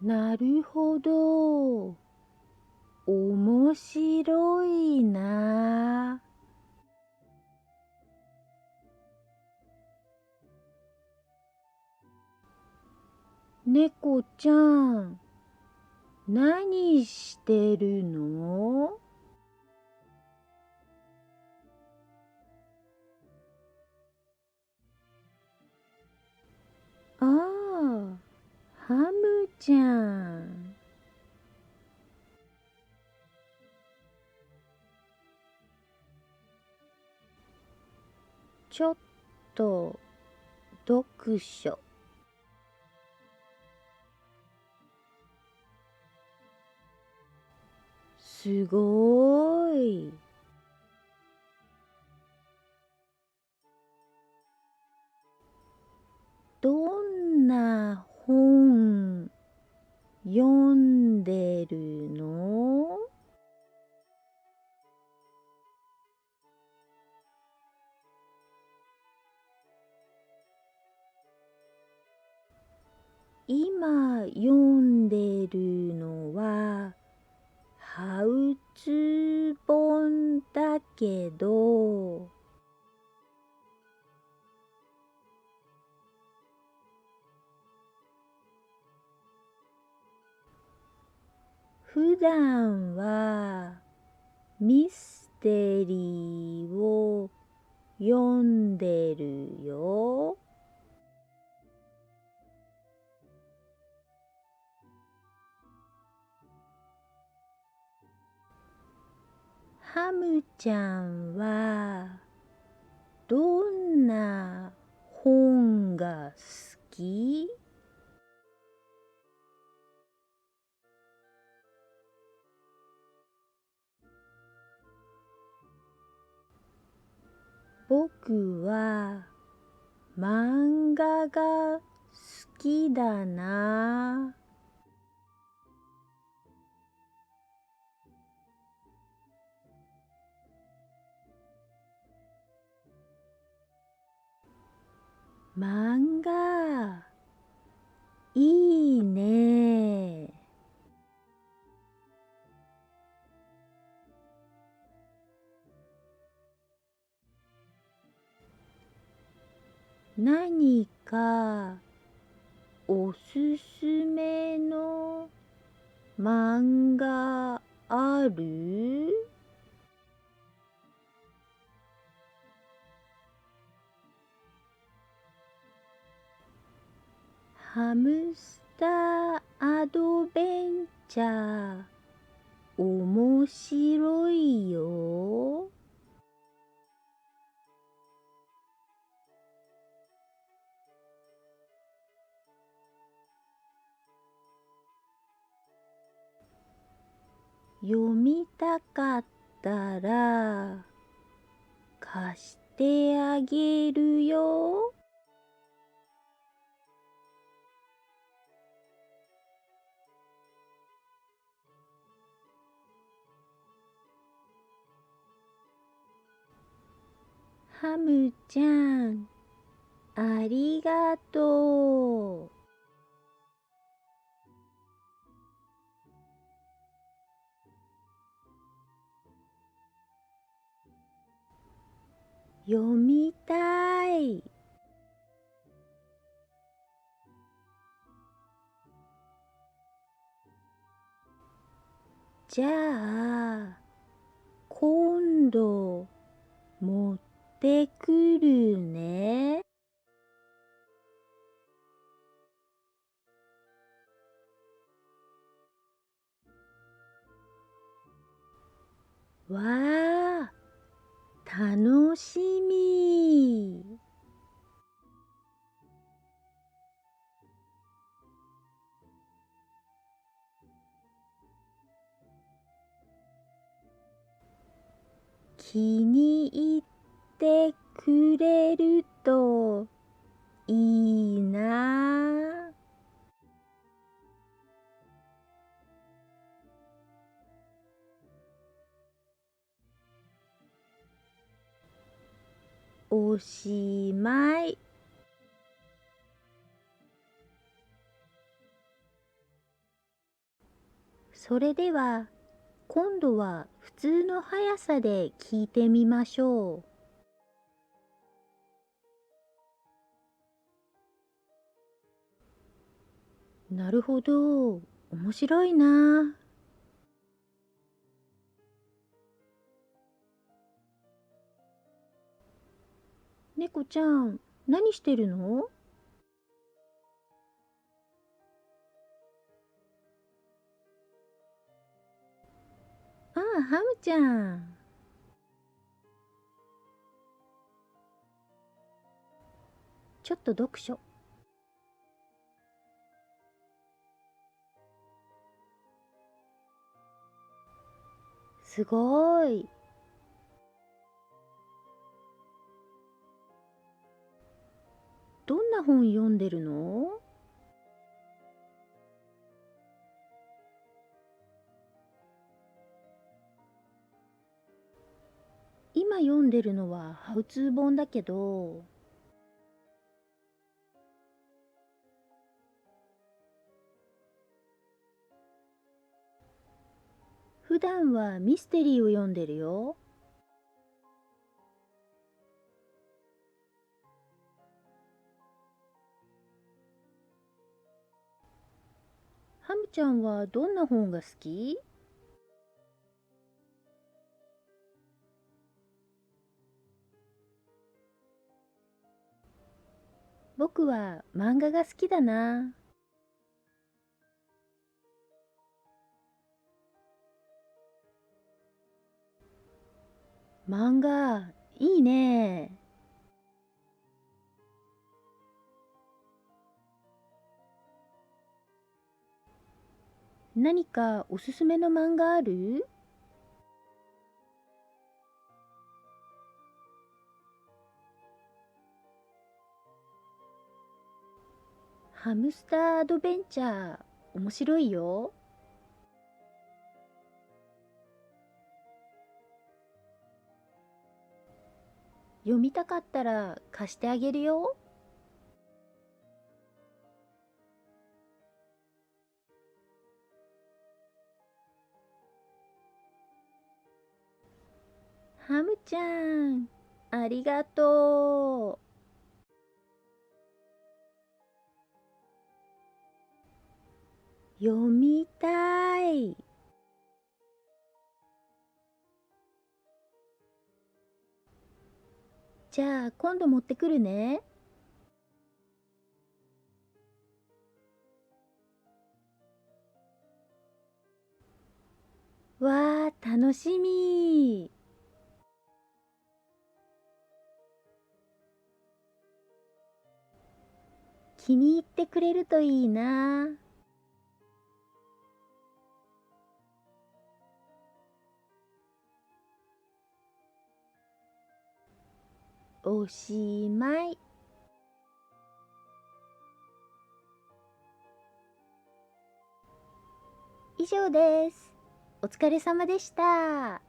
なるほど。面白いな。猫ちゃん、何してるの？ああ、ハムちゃん。ちょっと読書。すごーい。どんな本読んでるの？今読んでるのはハウツー本だけど、普段はミステリーを読んでるよ。ハムちゃんはどんな本が好き？僕は漫画が好きだな。漫画、いいね。何かおすすめの漫画ある？ハムスターアドベンチャー、面白いよ。読みたかったら貸してあげるよ。ハムちゃん、ありがとう。読みたい。じゃあ、今度持ってくるね。わあ、楽しみ。気に入ってくれるといいな。おしまい。それでは、今度は普通の速さで聞いてみましょう。なるほど。面白いな。猫ちゃん、何してるの？ああ、ハムちゃん。ちょっと読書。すごーい。どんな本読んでるの？今読んでるのはハウツー本だけど、普段はミステリーを読んでるよ。ハムちゃんはどんな本が好き？僕は漫画が好きだな。漫画、いいね。何かおすすめの漫画ある？ハムスターアドベンチャー、面白いよ。読みたかったら貸してあげるよ。ハムちゃん、ありがとう。読みたい。じゃあ今度持ってくるね。わあ、楽しみ。気に入ってくれるといいな。おしまい。以上です。お疲れ様でした。